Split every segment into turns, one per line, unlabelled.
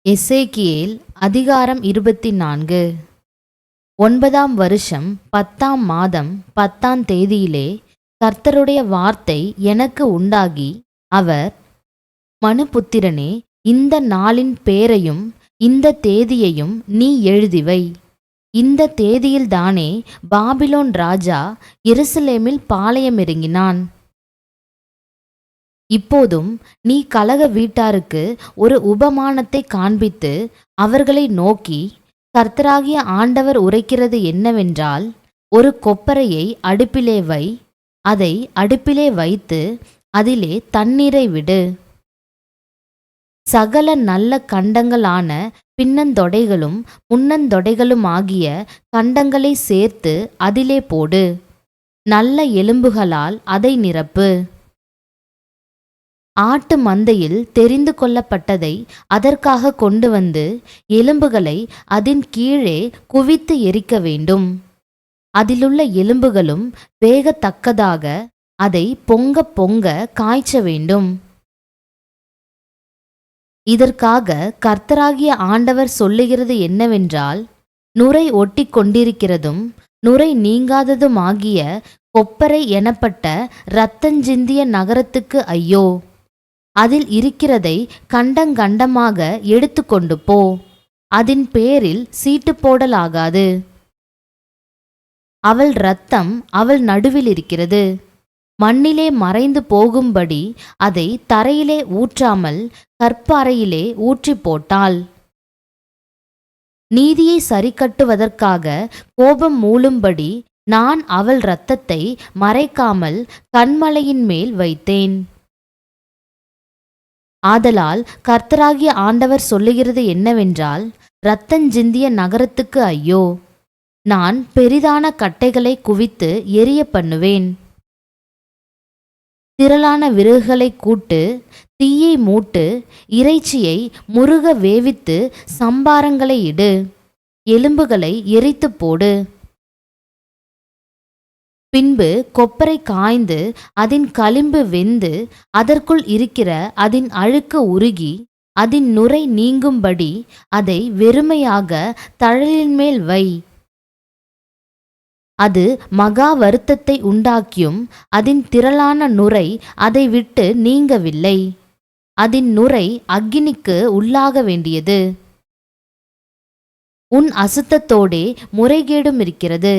எசேக்கியேல் அதிகாரம் 24. 9ஆம் வருஷம் 10ஆம் மாதம் 10ஆம் தேதியிலே கர்த்தருடைய வார்த்தை எனக்கு உண்டாகி, அவர், மனுபுத்திரனே, இந்த நாளின் பேரையும் இந்த தேதியையும் நீ எழுதிவை. இந்த தேதியில்தானே பாபிலோன் ராஜா எருசலேமில் பாளையமிறங்கினான். இப்போதும் நீ கலக வீட்டாருக்கு ஒரு உபமானத்தை காண்பித்து அவர்களை நோக்கி, கர்த்தராகிய ஆண்டவர் உரைக்கிறது என்னவென்றால், ஒரு கொப்பரையை அடுப்பிலே வை, அதை அடுப்பிலே வைத்து அதிலே தண்ணீரை விடு. சகல நல்ல கண்டங்களான பின்னந்தொடைகளும் முன்னந்தொடைகளுமாகிய கண்டங்களை சேர்த்து அதிலே போடு. நல்ல எலும்புகளால் அதை நிரப்பு. ஆட்டு மந்தையில் தெரிந்து கொள்ளப்பட்டதை அதற்காக கொண்டு வந்து எலும்புகளை அதன் கீழே குவித்து எரிக்க வேண்டும். அதிலுள்ள எலும்புகளும் வேகத்தக்கதாக அதை பொங்க பொங்க காய்ச்ச வேண்டும். இதற்காக கர்த்தராகிய ஆண்டவர் சொல்லுகிறது என்னவென்றால், நுரை ஒட்டி கொண்டிருக்கிறதும் நுரை நீங்காததுமாகிய கொப்பரை எனப்பட்ட இரத்தஞ்சிந்திய நகரத்துக்கு ஐயோ! அதில் இருக்கிறதை கண்டங்கண்டமாக எடுத்து கொண்டு போ. அதன் பேரில் சீட்டு போடலாகாது. அவள் இரத்தம் அவள் நடுவில் இருக்கிறது. மண்ணிலே மறைந்து போகும்படி அதை தரையிலே ஊற்றாமல் கற்பாறையிலே ஊற்றி போட்டாள். நீதியை சரிக்கட்டுவதற்காக கோபம் மூளும்படி நான் அவள் இரத்தத்தை மறைக்காமல் கன்மலையின் மேல் வைத்தேன். ஆதலால் கர்த்தராகிய ஆண்டவர் சொல்லுகிறது என்னவென்றால், இரத்தஞ்சிந்திய நகரத்துக்கு ஐயோ! நான் பெரிதான கட்டைகளை குவித்து எரிய பண்ணுவேன். திரளான விறகுகளை கூட்டு, தீயை மூட்டு, இறைச்சியை முருக வேவித்து சம்பாரங்களை இடு, எலும்புகளை எரித்து போடு. பின்பு கொப்பரை காய்ந்து அதன் களிம்பு வெந்து அதற்குள் இருக்கிற அதன் அழுக்கு உருகி அதன் நுரை நீங்கும்படி அதை வெறுமையாக தழலின் மேல் வை. அது மகா வருத்தத்தை உண்டாக்கியும் அதன் திரளான நுரை அதை விட்டு நீங்கவில்லை. அதன் நுரை அக்கினிக்கு உள்ளாக வேண்டியது. உன் அசுத்தத்தோடே முறைகேடும் இருக்கிறது.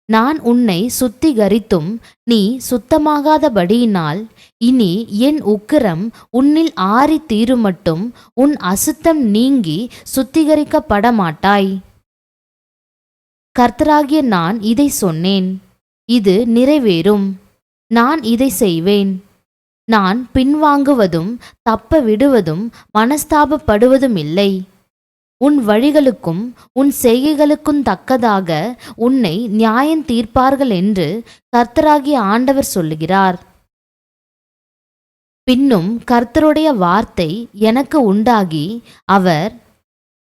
நான் உன்னை சுத்திகரித்தும் நீ சுத்தமாகாதபடியினால் இனி என் உக்கிரம் உன்னில் ஆறி தீருமட்டும் உன் அசுத்தம் நீங்கி சுத்திகரிக்கப்பட மாட்டாய். கர்த்தராகிய நான் இதை சொன்னேன், இது நிறைவேறும். நான் இதை செய்வேன். நான் பின்வாங்குவதும் தப்ப விடுவதும் மனஸ்தாபப்படுவதும் இல்லை. உன் வழிகளுக்கும் உன் செய்கைகளுக்கும் தக்கதாக உன்னை நியாயம் தீர்ப்பார்கள் என்று கர்த்தராகிய ஆண்டவர் சொல்லுகிறார். பின்னும் கர்த்தருடைய வார்த்தை எனக்கு உண்டாகி, அவர்,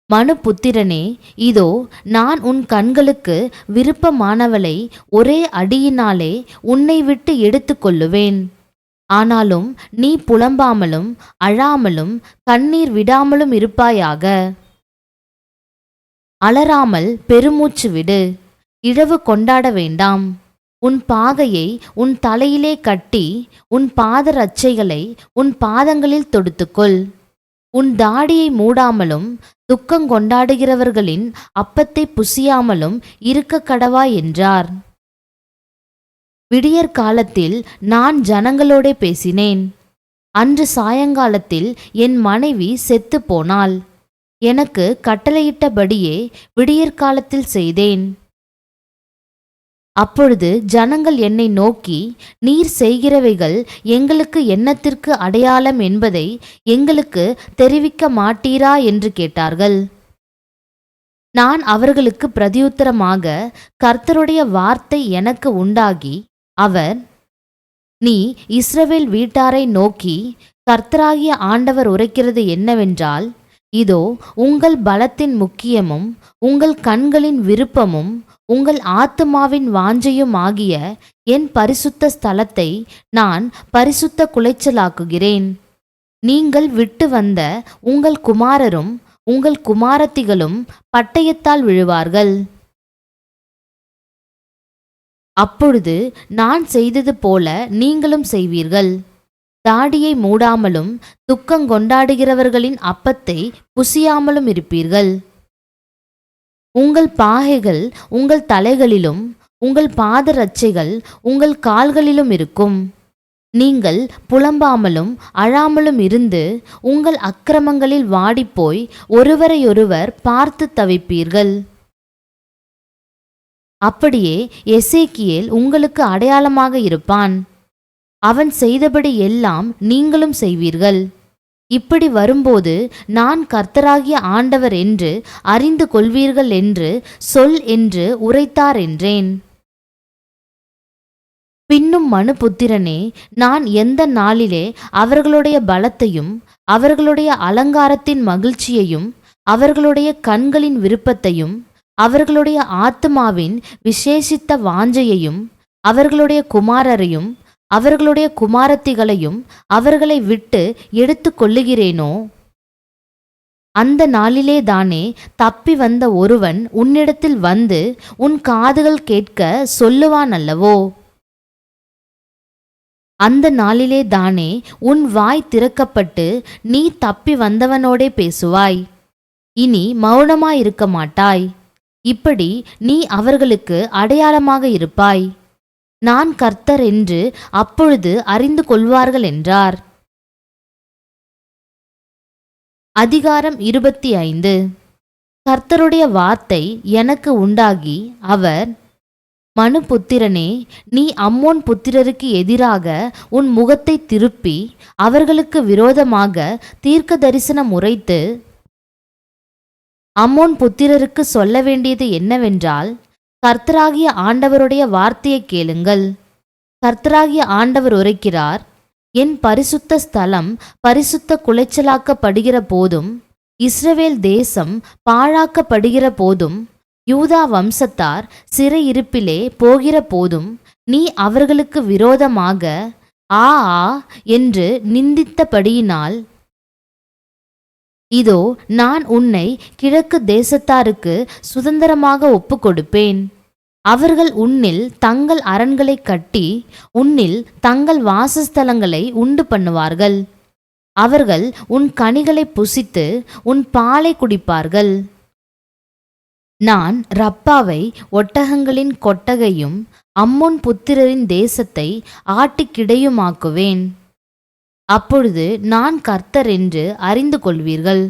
மனுபுத்திரனே, இதோ நான் உன் கண்களுக்கு விருப்பமானவளை ஒரே அடியினாலே உன்னை விட்டு எடுத்து கொள்ளுவேன். ஆனாலும் நீ புலம்பாமலும் அழாமலும் கண்ணீர் விடாமலும் இருப்பாயாக. அலறாமல் பெருமூச்சு விடு. இழவு கொண்டாட வேண்டாம். உன் பாகையை உன் தலையிலே கட்டி உன் பாதரட்சைகளை உன் பாதங்களில் தொடுத்துக்கொள். உன் தாடியை மூடாமலும் துக்கங்கொண்டாடுகிறவர்களின் அப்பத்தை புசியாமலும் இருக்க கடவாய் என்றார். விடியற் காலத்தில் நான் ஜனங்களோடே பேசினேன். அன்று சாயங்காலத்தில் என் மனைவி செத்து போனாள். எனக்கு கட்டளையிட்டபடியே விடியற்காலத்தில் செய்தேன். அப்பொழுது ஜனங்கள் என்னை நோக்கி, நீர் செய்கிறவைகள் எங்களுக்கு என்னத்திற்கு அடையாளம் என்பதை எங்களுக்கு தெரிவிக்க மாட்டீரா என்று கேட்டார்கள். நான் அவர்களுக்கு பிரதியுத்தரமாக, கர்த்தருடைய வார்த்தை எனக்கு உண்டாகி, அவர், நீ இஸ்ரவேல் வீட்டாரை நோக்கி, கர்த்தராகிய ஆண்டவர் உரைக்கிறது என்னவென்றால், இதோ உங்கள் பலத்தின் முக்கியமும் உங்கள் கண்களின் விருப்பமும் உங்கள் ஆத்துமாவின் வாஞ்சையும் ஆகிய என் பரிசுத்த ஸ்தலத்தை நான் பரிசுத்த குலைச்சலாக்குகிறேன். நீங்கள் விட்டு வந்த உங்கள் குமாரரும் உங்கள் குமாரத்திகளும் பட்டயத்தால் விழுவார்கள். அப்பொழுது நான் செய்தது போல நீங்களும் செய்வீர்கள். தாடியை மூடாமலும் துக்கங்கொண்டாடுகிறவர்களின் அப்பத்தை புசியாமலும் இருப்பீர்கள். உங்கள் பாகைகள் உங்கள் தலைகளிலும் உங்கள் பாதரட்சைகள் உங்கள் கால்களிலும் இருக்கும். நீங்கள் புலம்பாமலும் அழாமலும் இருந்து உங்கள் அக்கிரமங்களில் வாடிப்போய் ஒருவரையொருவர் பார்த்து தவிப்பீர்கள். அப்படியே எசேக்கியேல் உங்களுக்கு அடையாளமாக இருப்பான். அவன் செய்தபடி எல்லாம் நீங்களும் செய்வீர்கள். இப்படி வரும்போது நான் கர்த்தராகிய ஆண்டவர் என்று அறிந்து கொள்வீர்கள் என்று சொல் என்று உரைத்தார் என்றேன். பின்னும் மனுபுத்திரனே, நான் எந்த நாளிலே அவர்களுடைய பலத்தையும் அவர்களுடைய அலங்காரத்தின் மகிழ்ச்சியையும் அவர்களுடைய கண்களின் விருப்பத்தையும் அவர்களுடைய ஆத்துமாவின் விசேஷித்த வாஞ்சையையும் அவர்களுடைய குமாரரையும் அவர்களுடைய குமாரத்திகளையும் அவர்களை விட்டு எடுத்து கொள்ளுகிறேனோ, அந்த நாளிலே தானே தப்பி வந்த ஒருவன் உன்னிடத்தில் வந்து உன் காதுகள் கேட்க சொல்லுவான் அல்லவோ? அந்த நாளிலே தானே உன் வாய் திறக்கப்பட்டு நீ தப்பி வந்தவனோடே பேசுவாய். இனி மௌனமாயிருக்க மாட்டாய். இப்படி நீ அவர்களுக்கு அடையாளமாக இருப்பாய். நான் கர்த்தர் என்று அப்பொழுது அறிந்து கொள்வார்கள் என்றார். அதிகாரம் 25. கர்த்தருடைய வார்த்தை எனக்கு உண்டாகி அவர், மனுபுத்திரனே, நீ அம்மோன் புத்திரருக்கு எதிராக உன் முகத்தை திருப்பி அவர்களுக்கு விரோதமாக தீர்க்க தரிசனம் உரைத்து அம்மோன் புத்திரருக்கு சொல்ல வேண்டியது என்னவென்றால், கர்த்தராகிய ஆண்டவருடைய வார்த்தையை கேளுங்கள். கர்த்தராகிய ஆண்டவர் உரைக்கிறார், என் பரிசுத்த ஸ்தலம் பரிசுத்த குலைச்சலாக்கப்படுகிற போதும் இஸ்ரவேல் தேசம் பாழாக்கப்படுகிற போதும் யூதா வம்சத்தார் சிறையிருப்பிலே போகிற போதும் நீ அவர்களுக்கு விரோதமாக ஆ ஆ என்று நிந்தித்தபடியினால், இதோ நான் உன்னை கிழக்கு தேசத்தாருக்கு சுதந்திரமாக ஒப்புக்கொடுப்பேன். அவர்கள் உன்னில் தங்கள் அரண்களை கட்டி உன்னில் தங்கள் வாசஸ்தலங்களை உண்டு பண்ணுவார்கள். அவர்கள் உன் கனிகளை புசித்து உன் பாலை குடிப்பார்கள். நான் ரப்பாவை ஒட்டகங்களின் கொட்டகையும் அம்மோன் புத்திரரின் தேசத்தை ஆட்டிக்கிடையுமாக்குவேன். அப்பொழுது நான் கர்த்தர் என்று அறிந்து கொள்வீர்கள்.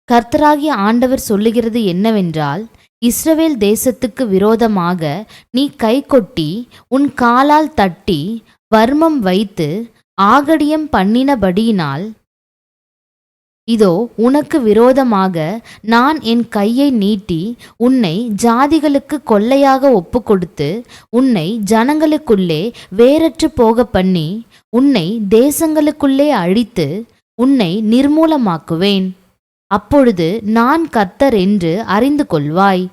கர்த்தராகிய ஆண்டவர் சொல்லுகிறது என்னவென்றால், இஸ்ரவேல் தேசத்துக்கு விரோதமாக நீ கை கொட்டி உன் காலால் தட்டி வர்மம் வைத்து ஆகடியம் பண்ணினபடியினால், இதோ உனக்கு விரோதமாக நான் என் கையை நீட்டி உன்னை ஜாதிகளுக்கு கொள்ளையாக ஒப்புக்கொடுத்து உன்னை ஜனங்களுக்குள்ளே வேறற்று போக பண்ணி உன்னை தேசங்களுக்குள்ளே அழித்து உன்னை நிர்மூலமாக்குவேன். அப்பொழுது நான் கர்த்தர் என்று அறிந்து கொள்வாய்.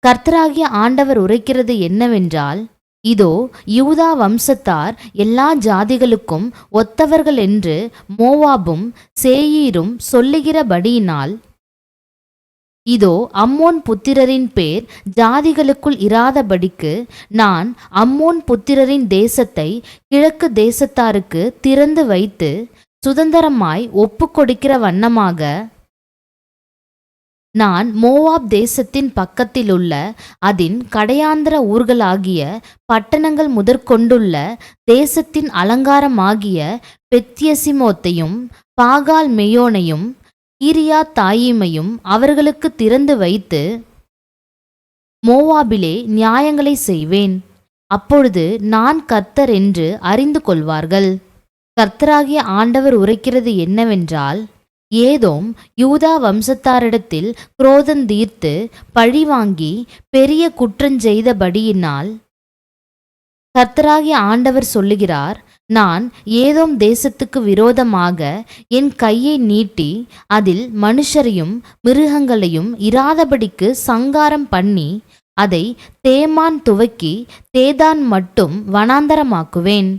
கர்த்தராகிய ஆண்டவர் உரைக்கிறது என்னவென்றால், இதோ யூதா வம்சத்தார் எல்லா ஜாதிகளுக்கும் ஒத்தவர்கள் என்று மோவாபும் சேயீரும் சொல்லுகிறபடியினால், இதோ அம்மோன் புத்திரரின் பேர் ஜாதிகளுக்குள் இராதபடிக்கு நான் அம்மோன் புத்திரரின் தேசத்தை கிழக்கு தேசத்தாருக்கு திறந்து வைத்து சுதந்திரமாய் ஒப்புக்கொடுக்கிற வண்ணமாக நான் மோவாப் தேசத்தின் பக்கத்திலுள்ள அதின் கடையாந்திர ஊர்களாகிய பட்டணங்கள் முதற்கொண்டுள்ள தேசத்தின் அலங்காரமாகிய பெத்யசிமோத்தையும் பாகால் மெயோனையும் கீரியா தாயிமையும் அவர்களுக்கு திறந்து வைத்து மோவாபிலே நியாயங்களை செய்வேன். அப்பொழுது நான் கர்த்தர் என்று அறிந்து கொள்வார்கள். கர்த்தராகிய ஆண்டவர் உரைக்கிறது என்னவென்றால், ஏதோம் யூதா வம்சத்தாரிடத்தில் குரோதந்தீர்த்து பழிவாங்கி பெரிய குற்றஞ்செய்தபடியினால், கர்த்தராகிய ஆண்டவர் சொல்லுகிறார், நான் ஏதோம் தேசத்துக்கு விரோதமாக என் கையை நீட்டி அதில் மனுஷரையும் மிருகங்களையும் இராதபடிக்கு சங்காரம் பண்ணி அதை தேமான் துவக்கி தேதான் மட்டும் வனாந்தரமாக்குவேன்.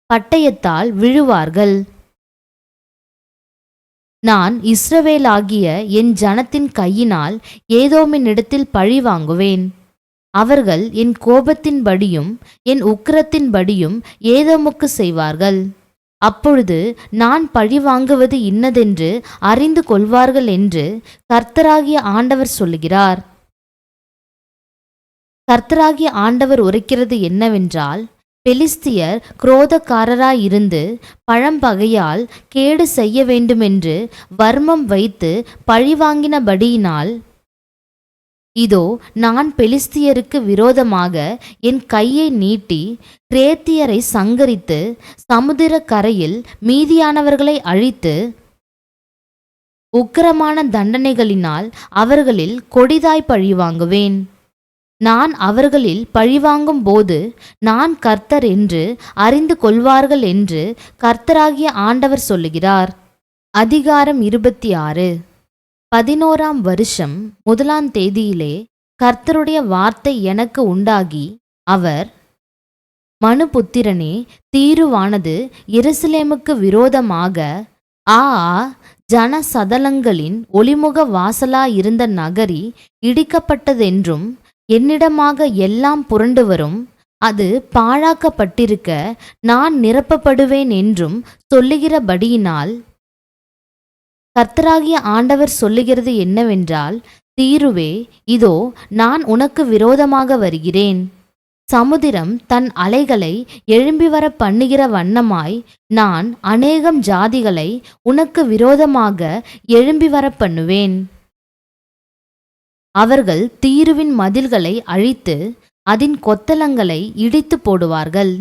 பட்டயத்தால் விழுவார்கள். நான் இஸ்ரவேலாகிய என் ஜனத்தின் கையினால் ஏதோமினிடத்தில் பழி வாங்குவேன். அவர்கள் என் கோபத்தின்படியும் என் உக்கிரத்தின்படியும் ஏதோமுக்கு செய்வார்கள். அப்பொழுது நான் பழி வாங்குவது இன்னதென்று அறிந்து கொள்வார்கள் என்று கர்த்தராகிய ஆண்டவர் சொல்லுகிறார். கர்த்தராகிய ஆண்டவர் உரைக்கிறது என்னவென்றால், பெலிஸ்தியர் குரோதக்காரராயிருந்து பழம்பகையால் கேடு செய்ய வேண்டுமென்று வர்மம் வைத்து பழிவாங்கினபடியினால், இதோ நான் பெலிஸ்தியருக்கு விரோதமாக என் கையை நீட்டி கிரேத்தியரை சங்கரித்து சமுத்திர கரையில் மீதியானவர்களை அழித்து உக்கிரமான தண்டனைகளினால் அவர்களில் கொடிதாய் பழிவாங்குவேன். நான் அவர்களில் பழிவாங்கும் போது நான் கர்த்தர் என்று அறிந்து கொள்வார்கள் என்று கர்த்தராகிய ஆண்டவர் சொல்லுகிறார். அதிகாரம் 26. 11ஆம் வருஷம் 1ஆம் தேதியிலே கர்த்தருடைய வார்த்தை எனக்கு உண்டாகி, அவர், மனுபுத்திரனே, தீருவானது எருசலேமுக்கு விரோதமாக ஆ ஜன சதலங்களின் ஒளிமுக வாசலாயிருந்த நகரி இடிக்கப்பட்டதென்றும் என்னிடமாக எல்லாம் புரண்டு வரும், அது பாழாக்கப்பட்டிருக்க நான் நிரப்பப்படுவேன் என்றும் சொல்லுகிறபடியினால், கர்த்தராகிய ஆண்டவர் சொல்லுகிறது என்னவென்றால், தீருவே, இதோ நான் உனக்கு விரோதமாக வருகிறேன். சமுத்திரம் தன் அலைகளை எழும்பி வர பண்ணுகிற வண்ணமாய் நான் அநேகம் ஜாதிகளை உனக்கு விரோதமாக எழும்பி வர பண்ணுவேன். அவர்கள் தீருவின் மதில்களை அழித்து அதின் கொத்தளங்களை இடித்து போடுவார்கள்.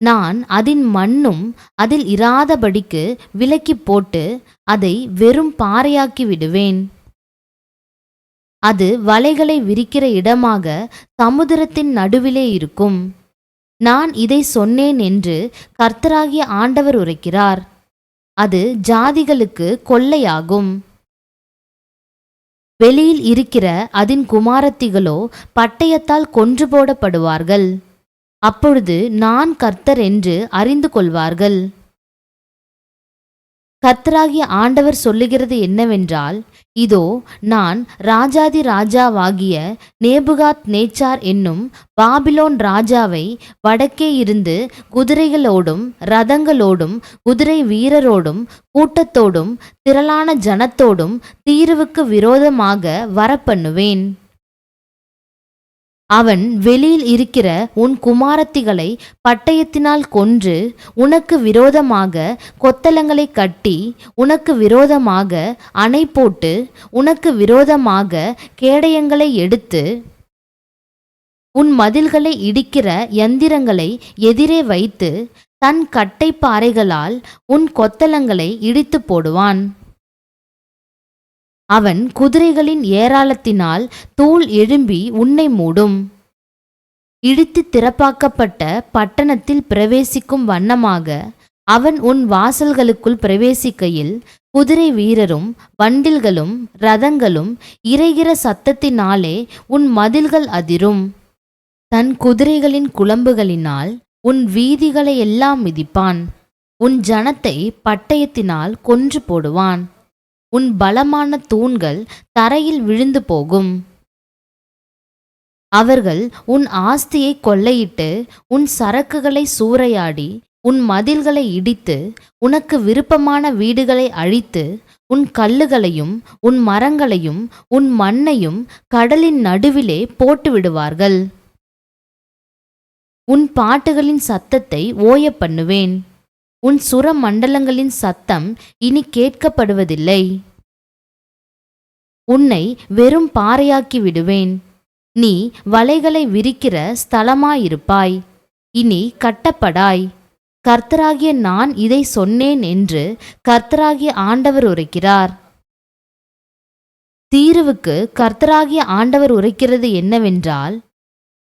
நான் அதின் மண்ணும் அதில் இராதபடிக்கு விலக்கி போட்டு அதை வெறும் பாறையாக்கி விடுவேன். அது வலைகளை விரிக்கிற இடமாக சமுத்திரத்தின் நடுவிலே இருக்கும். நான் இதை சொன்னேன் என்று கர்த்தராகிய ஆண்டவர் உரைக்கிறார். அது ஜாதிகளுக்கு கொள்ளையாகும். வெளியில் இருக்கிற அதின் குமாரத்திகளோ பட்டயத்தால் கொன்று போடப்படுவார்கள். அப்பொழுது நான் கர்த்தர் என்று அறிந்து கொள்வார்கள். கர்த்தராகிய ஆண்டவர் சொல்லுகிறது என்னவென்றால், இதோ நான் ராஜாதி ராஜாவாகிய நேபுகாத் நேச்சார் என்னும் பாபிலோன் ராஜாவை வடக்கே இருந்து குதிரைகளோடும் இரதங்களோடும் குதிரை வீரரோடும் கூட்டத்தோடும் திரளான ஜனத்தோடும் தீருவுக்கு விரோதமாக வரப்பண்ணுவேன். அவன் வெளியில் இருக்கிற உன் குமாரத்திகளை பட்டயத்தினால் கொன்று உனக்கு விரோதமாக கொத்தளங்களை கட்டி உனக்கு விரோதமாக அணை போட்டு உனக்கு விரோதமாக கேடயங்களை எடுத்து உன் மதில்களை இடிக்கிற யந்திரங்களை எதிரே வைத்து தன் கட்டைப்பாறைகளால் உன் கொத்தளங்களை இடித்து போடுவான். அவன் குதிரைகளின் ஏராளத்தினால் தூள் எழும்பி உன்னை மூடும். இடித்து திறப்பாக்கப்பட்ட பட்டணத்தில் பிரவேசிக்கும் வண்ணமாக அவன் உன் வாசல்களுக்குள் பிரவேசிக்கையில் குதிரை வீரரும் வண்டில்களும் இரதங்களும் இரைகிற சத்தத்தினாலே உன் மதில்கள் அதிரும். தன் குதிரைகளின் குளம்புகளினால் உன் வீதிகளையெல்லாம் மிதிப்பான். உன் ஜனத்தை பட்டயத்தினால் கொன்று போடுவான். உன் பலமான தூண்கள் தரையில் விழுந்து போகும். அவர்கள் உன் ஆஸ்தியை கொள்ளையிட்டு உன் சரக்குகளை சூறையாடி உன் மதில்களை இடித்து உனக்கு விருப்பமான வீடுகளை அழித்து உன் கல்லுகளையும் உன் மரங்களையும் உன் மண்ணையும் கடலின் நடுவிலே போட்டு விடுவார்கள். உன் பாட்டுகளின் சத்தத்தை ஓய பண்ணுவேன். உன் சுர மண்டலங்களின் சத்தம் இனி கேட்கப்படுவதில்லை. உன்னை வெறும் பாறையாக்கி விடுவேன். நீ வலைகளை விரிக்கிற ஸ்தலமாயிருப்பாய். இனி கட்டப்படாய். கர்த்தராகிய நான் இதை சொன்னேன் என்று கர்த்தராகிய ஆண்டவர் உரைக்கிறார். தீருவுக்கு கர்த்தராகிய ஆண்டவர் உரைக்கிறது என்னவென்றால்,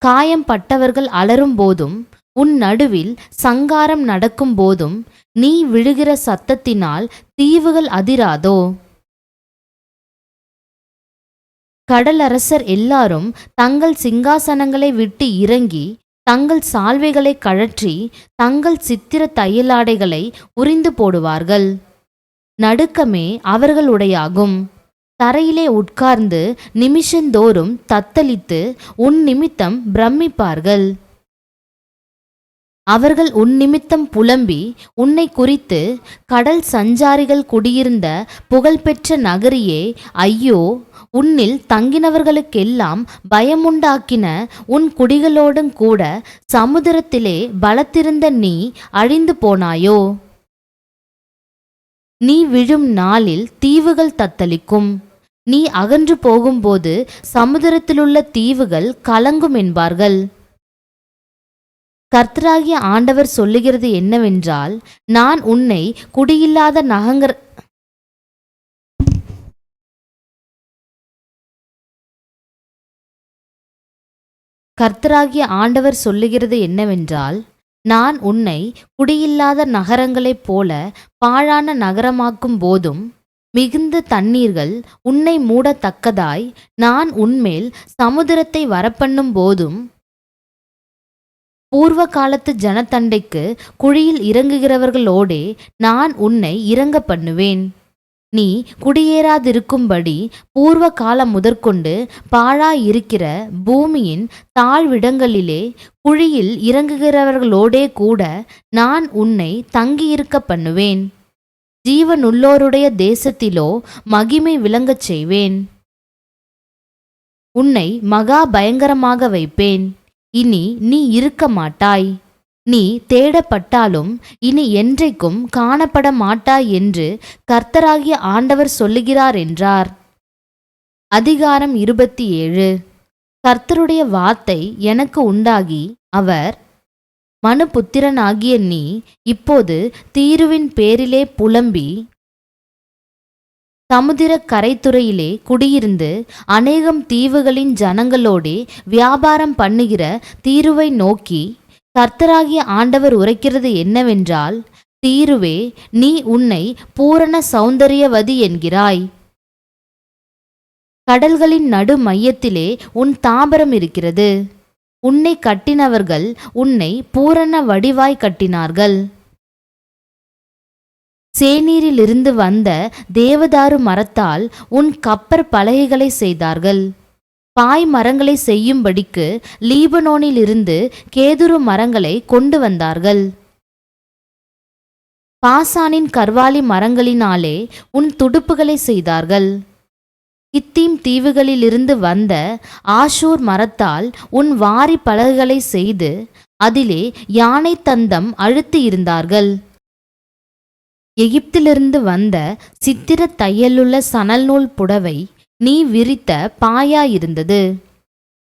காயம் பட்டவர்கள் அலறும் போதும் உன் நடுவில் சங்காரம் நடக்கும் போதும் நீ விழுகிற சத்தத்தினால் தீவுகள் அதிராதோ? கடலரசர் எல்லாரும் தங்கள் சிங்காசனங்களை விட்டு இறங்கி தங்கள் சால்வைகளை கழற்றி தங்கள் சித்திர தையலாடைகளை உரிந்து போடுவார்கள். நடுக்கமே அவர்களுடையாகும். தரையிலே உட்கார்ந்து நிமிஷந்தோறும் தத்தளித்து உன் நிமித்தம் பிரமிப்பார்கள். அவர்கள் உன் நிமித்தம் புலம்பி உன்னை குறித்து, கடல் சஞ்சாரிகள் குடியிருந்த புகழ்பெற்ற நகரியே, ஐயோ, உன்னில் தங்கினவர்களுக்கெல்லாம் பயமுண்டாக்கின உன் குடிகளோடும் கூட சமுத்திரத்திலே பலத்திருந்த நீ அழிந்து போனாயோ? நீ விழும் நாளில் தீவுகள் தத்தளிக்கும். நீ அகன்று போகும்போது சமுத்திரத்திலுள்ள தீவுகள் கலங்கும் என்பார்கள். கர்த்தராகிய ஆண்டவர் சொல்லுகிறது என்னவென்றால், நான் உன்னை குடியில்லாத கர்த்தராகிய ஆண்டவர் சொல்லுகிறது என்னவென்றால், நான் உன்னை குடியில்லாத நகரங்களைப் போல பாழான நகரமாக்கும் போதும், மிகுந்த தண்ணீர்கள் உன்னை மூடத்தக்கதாய் நான் உன்மேல் சமுத்திரத்தை வரப்பண்ணும் போதும், பூர்வ காலத்து ஜனத்தண்டைக்கு குழியில் இறங்குகிறவர்களோடே நான் உன்னை இறங்க பண்ணுவேன். நீ குடியேறாதிருக்கும்படி பூர்வ காலம் முதற்கொண்டு பாழாயிருக்கிற பூமியின் தாழ்விடங்களிலே குழியில் இறங்குகிறவர்களோடே கூட நான் உன்னை தங்கியிருக்க பண்ணுவேன். ஜீவனுள்ளோருடைய தேசத்திலோ மகிமை விளங்கச் செய்வேன். உன்னை மகா பயங்கரமாக வைப்பேன். இனி நீ இருக்க மாட்டாய். நீ தேடப்பட்டாலும் இனி என்றைக்கும் காணப்பட மாட்டாய் என்று கர்த்தராகிய ஆண்டவர் சொல்லுகிறார் என்றார். அதிகாரம் 27. கர்த்தருடைய வார்த்தை எனக்கு உண்டாகி, அவர், மனுபுத்திரனாகிய நீ இப்போது தீருவின் பேரிலே புலம்பி சமுத்திர கரைத்துறையிலே குடியிருந்து அநேகம் தீவுகளின் ஜனங்களோடே வியாபாரம் பண்ணுகிற தீருவை நோக்கி, கர்த்தராகிய ஆண்டவர் உரைக்கிறது என்னவென்றால், தீருவே, நீ உன்னை பூரண சௌந்தரியவதி என்கிறாய். கடல்களின் நடு மையத்திலே உன் தாபரம் இருக்கிறது. உன்னை கட்டினவர்கள் உன்னை பூரண வடிவாய் கட்டினார்கள். சேனீரிலிருந்து வந்த தேவதாரு மரத்தால் உன் கப்பற் பலகைகளை செய்தார்கள். பாய் மரங்களை செய்யும்படிக்கு லீபனோனிலிருந்து கேதுரு மரங்களை கொண்டு வந்தார்கள். பாசானின் கர்வாலி மரங்களினாலே உன் துடுப்புகளை செய்தார்கள். கித்தீம் தீவுகளிலிருந்து வந்த ஆஷூர் மரத்தால் உன் வாரி பலகைகளை செய்து அதிலே யானை தந்தம் அழுத்தி இருந்தார்கள். எகிப்திலிருந்து வந்த சித்திர தையலுள்ள சணல் நூல் புடவை நீ விரித்த பாயாயிருந்தது.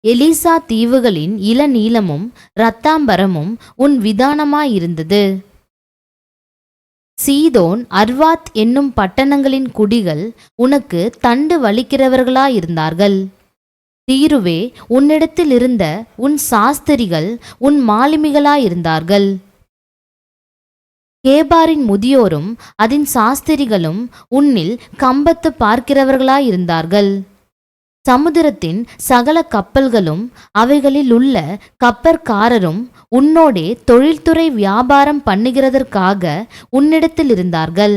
எலிசா தீவுகளின் இளநீலமும் இரத்தாம்பரமும் உன் விதானமாயிருந்தது. சீதோன், அர்வாத் என்னும் பட்டணங்களின் குடிகள் உனக்கு தண்டு வலிக்கிறவர்களாயிருந்தார்கள். தீருவே, உன்னிடத்தில் இருந்த உன் சாஸ்திரிகள் உன் மாலுமிகளாயிருந்தார்கள். கேபாரின் முதியோரும் அதன் சாஸ்திரிகளும் உன்னில் கம்பத்து பார்க்கிறவர்களாயிருந்தார்கள். சமுத்திரத்தின் சகல கப்பல்களும் அவைகளில் உள்ள கப்பற்காரரும் உன்னோடே தொழில்துறை வியாபாரம் பண்ணுகிறதற்காக உன்னிடத்தில் இருந்தார்கள்.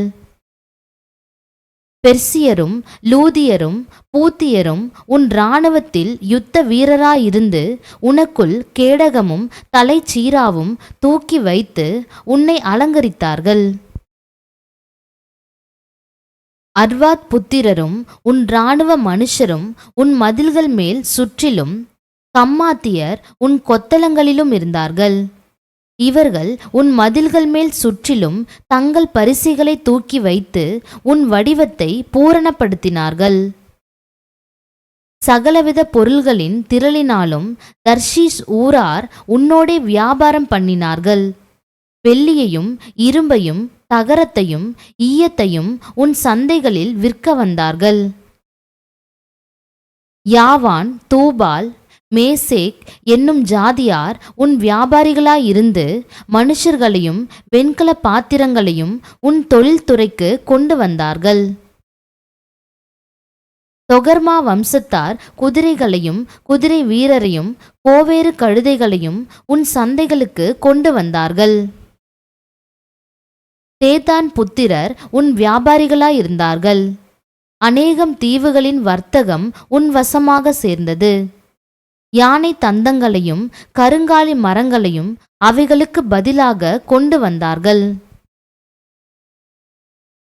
பெர்சியரும் லூதியரும் பூத்தியரும் உன் இராணுவத்தில் யுத்த வீரராயிருந்து உனக்குள் கேடகமும் தலைச்சீராவும் தூக்கி வைத்து உன்னை அலங்கரித்தார்கள். அர்வாத் புத்திரரும் உன் இராணுவ மனுஷரும் உன் மதில்கள் மேல் சுற்றிலும், கம்மாத்தியர் உன் கொத்தளங்களிலும் இருந்தார்கள். இவர்கள் உன் மதில்கள் மேல் சுற்றிலும் தங்கள் பரிசைகளை தூக்கி வைத்து உன் வடிவத்தை பூரணப்படுத்தினார்கள். சகலவித பொருள்களின் திரளினாலும் தர்ஷீஸ் ஊரார் உன்னோடே வியாபாரம் பண்ணினார்கள். வெள்ளியையும் இரும்பையும் தகரத்தையும் ஈயத்தையும் உன் சந்தைகளில் விற்க வந்தார்கள். யாவான், தூபால், மேசேக் என்னும் ஜாதியார் உன் வியாபாரிகளாயிருந்து மனுஷர்களையும் வெண்கல பாத்திரங்களையும் உன் தொழில்துறைக்கு கொண்டு வந்தார்கள். தொகர்மா வம்சத்தார் குதிரைகளையும் குதிரை வீரரையும் கோவேறு கழுதைகளையும் உன் சந்தைகளுக்கு கொண்டு வந்தார்கள். தேதான் புத்திரர் உன் வியாபாரிகளாயிருந்தார்கள். அநேகம் தீவுகளின் வர்த்தகம் உன் வசமாக சேர்ந்தது. யானை தந்தங்களையும் கருங்காலி மரங்களையும் அவைகளுக்கு பதிலாக கொண்டு வந்தார்கள்.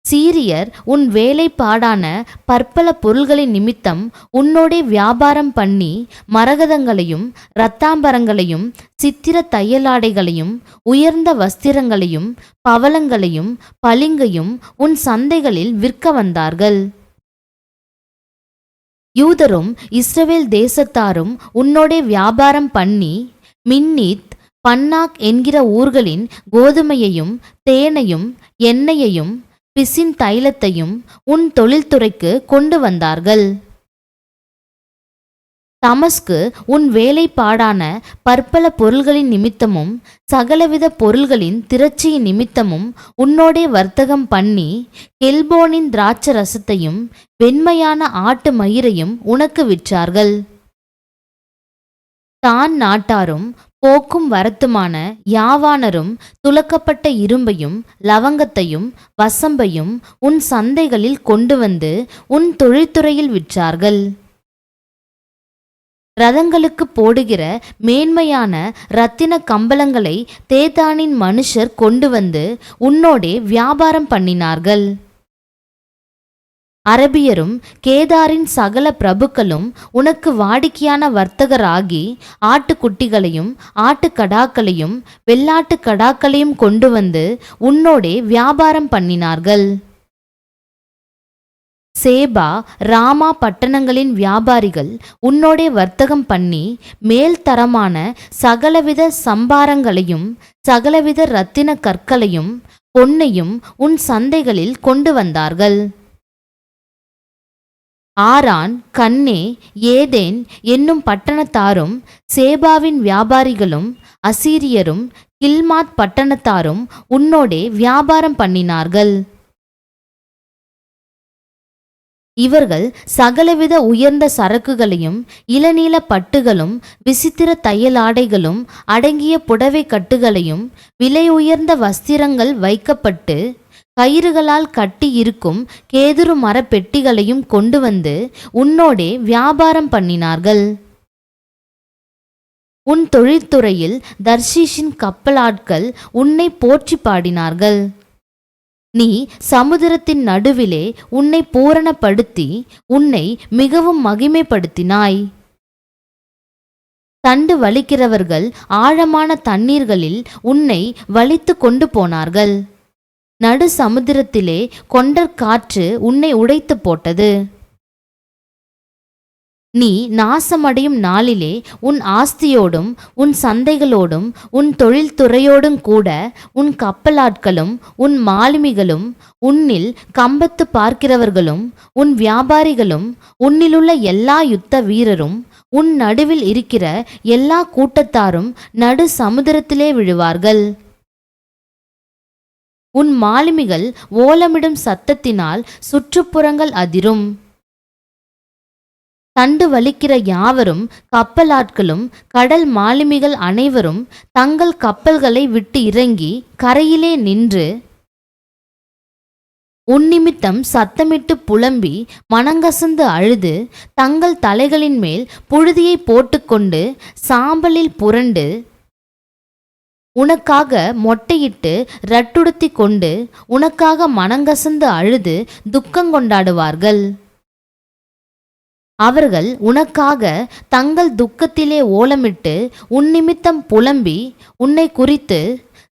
சீரியர் உன் வேலைப்பாடான பற்பல பொருள்களின் நிமித்தம் உன்னோடே வியாபாரம் பண்ணி மரகதங்களையும் இரத்தாம்பரங்களையும் சித்திர தையலாடைகளையும் உயர்ந்த வஸ்திரங்களையும் பவளங்களையும் பளிங்கையும் உன் சந்தைகளில் விற்க வந்தார்கள். யூதரும் இஸ்ரவேல் தேசத்தாரும் உன்னோடே வியாபாரம் பண்ணி மின்னித் பன்னாக் என்கிற ஊர்களின் கோதுமையையும் தேனையும் எண்ணெயையும் பிசின் தைலத்தையும் உன் தொழில்துறைக்கு கொண்டு வந்தார்கள். தமஸ்கு உன் வேலைப்பாடான பற்பல பொருள்களின் நிமித்தமும் சகலவித பொருள்களின் திரட்சியின் நிமித்தமும் உன்னோடே வர்த்தகம் பண்ணி கெல்போனின் திராட்சை ரசத்தையும் வெண்மையான ஆட்டு மயிரையும் உனக்கு விற்றார்கள். தான் நாட்டாரும் போக்கும் வரத்துமான யாவானரும் துலக்கப்பட்ட இரும்பையும் லவங்கத்தையும் வசம்பையும் உன் சந்தைகளில் கொண்டு வந்து உன் தொழில்துறையில் விற்றார்கள். ரதங்களுக்கு போடுகிற மேன்மையான இரத்தின கம்பளங்களை தேதானின் மனுஷர் கொண்டு வந்து உன்னோடே வியாபாரம் பண்ணினார்கள். அரபியரும் கேதாரின் சகல பிரபுக்களும் உனக்கு வாடிக்கையான வர்த்தகராகி ஆட்டுக்குட்டிகளையும் ஆட்டுக்கடாக்களையும் வெள்ளாட்டு கடாக்களையும் கொண்டு வந்து உன்னோடே வியாபாரம் பண்ணினார்கள். சேபா ராமா பட்டணங்களின் வியாபாரிகள் உன்னோடே வர்த்தகம் பண்ணி மேல்தரமான சகலவித சம்பாரங்களையும் சகலவித இரத்தின கற்களையும் பொன்னையும் உன் சந்தைகளில் கொண்டு வந்தார்கள். ஆரான் கன்னே ஏதேன் என்னும் பட்டணத்தாரும் சேபாவின் வியாபாரிகளும் அசீரியரும் கில்மாத் பட்டணத்தாரும் உன்னோடே வியாபாரம் பண்ணினார்கள். இவர்கள் சகலவித உயர்ந்த சரக்குகளையும் இளநீல பட்டுகளும் விசித்திர தையலாடைகளும் அடங்கிய புடவை கட்டுகளையும் விலை உயர்ந்த வஸ்திரங்கள் வைக்கப்பட்டு கயிறுகளால் கட்டி இருக்கும் கேதுரு மர பெட்டிகளையும் கொண்டு வந்து உன்னோடே வியாபாரம் பண்ணினார்கள். உன் தொழில்துறையில் தர்ஷீஷின் கப்பலாட்கள் உன்னை போற்றி பாடினார்கள். நீ சமுத்திரத்தின் நடுவிலே உன்னை பூரணப்படுத்தி உன்னை மிகவும் மகிமைப்படுத்தினாய். தண்டு வலிக்கிறவர்கள் ஆழமான தண்ணீர்களில் உன்னை வலித்து கொண்டு போனார்கள். நடு சமுத்திரத்திலே கொண்டற் காற்று உன்னை உடைத்து போட்டது. நீ நாசமடையும் நாளிலே உன் ஆஸ்தியோடும் உன் சந்தைகளோடும் உன் தொழில்துறையோடும் கூட உன் கப்பலாட்களும் உன் மாலுமிகளும் உன்னில் கம்பத்து பார்க்கிறவர்களும் உன் வியாபாரிகளும் உன்னிலுள்ள எல்லா யுத்த வீரரும் உன் நடுவில் இருக்கிற எல்லா கூட்டத்தாரும் நடு சமுத்திரத்திலே விழுவார்கள். உன் மாலுமிகள் ஓலமிடும் சத்தத்தினால் சுற்றுப்புறங்கள் அதிரும். தண்டு வலிக்கிற யாவரும் கப்பலாட்களும் கடல் மாலுமிகள் அனைவரும் தங்கள் கப்பல்களை விட்டு இறங்கி கரையிலே நின்று உன்னிமித்தம் சத்தமிட்டு புலம்பி மனங்கசந்து அழுது தங்கள் தலைகளின் மேல் புழுதியை போட்டுக்கொண்டு சாம்பலில் புரண்டு உனக்காக மொட்டையிட்டு ரட்டுடுத்தி கொண்டு உனக்காக மனங்கசந்து அழுது துக்கங்கொண்டாடுவார்கள். அவர்கள் உனக்காக தங்கள் துக்கத்திலே ஓலமிட்டு உன்னிமித்தம் புலம்பி உன்னை குறித்து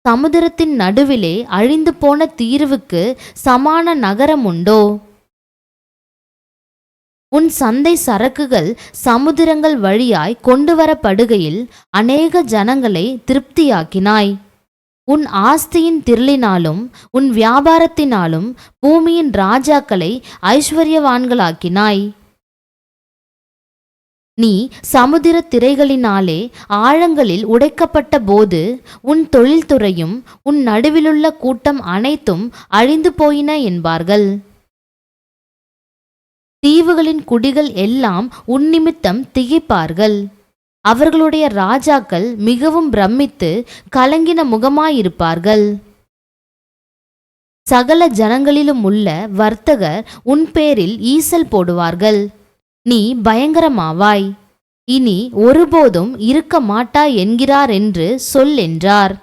சமுத்திரத்தின் நடுவிலே அழிந்து போன தீர்வுக்கு சமான நகரம் உண்டோ? உன் சந்தை சரக்குகள் சமுத்திரங்கள் வழியாய் கொண்டு வரப்படுகையில் அநேக ஜனங்களை திருப்தியாக்கினாய். உன் ஆஸ்தியின் திரளினாலும் உன் வியாபாரத்தினாலும் பூமியின் ராஜாக்களை ஐஸ்வர்யவான்களாக்கினாய். நீ சமுத்திர திரைகளினாலே ஆழங்களில் உடைக்கப்பட்ட போது உன் தொழில்துறையும் உன் நடுவிலுள்ள கூட்டம் அனைத்தும் அழிந்து போயின என்பார்கள். தீவுகளின் குடிகள் எல்லாம் உன்னிமித்தம் திகைப்பார்கள். அவர்களுடைய ராஜாக்கள் மிகவும் பிரமித்து கலங்கின முகமாயிருப்பார்கள். சகல ஜனங்களிலும் உள்ள வர்த்தகர் உன் பேரில் ஈசல் போடுவார்கள். நீ பயங்கரமாவாய், இனி ஒருபோதும் இருக்க மாட்டாய் என்கிறார் என்று சொல் என்றார்.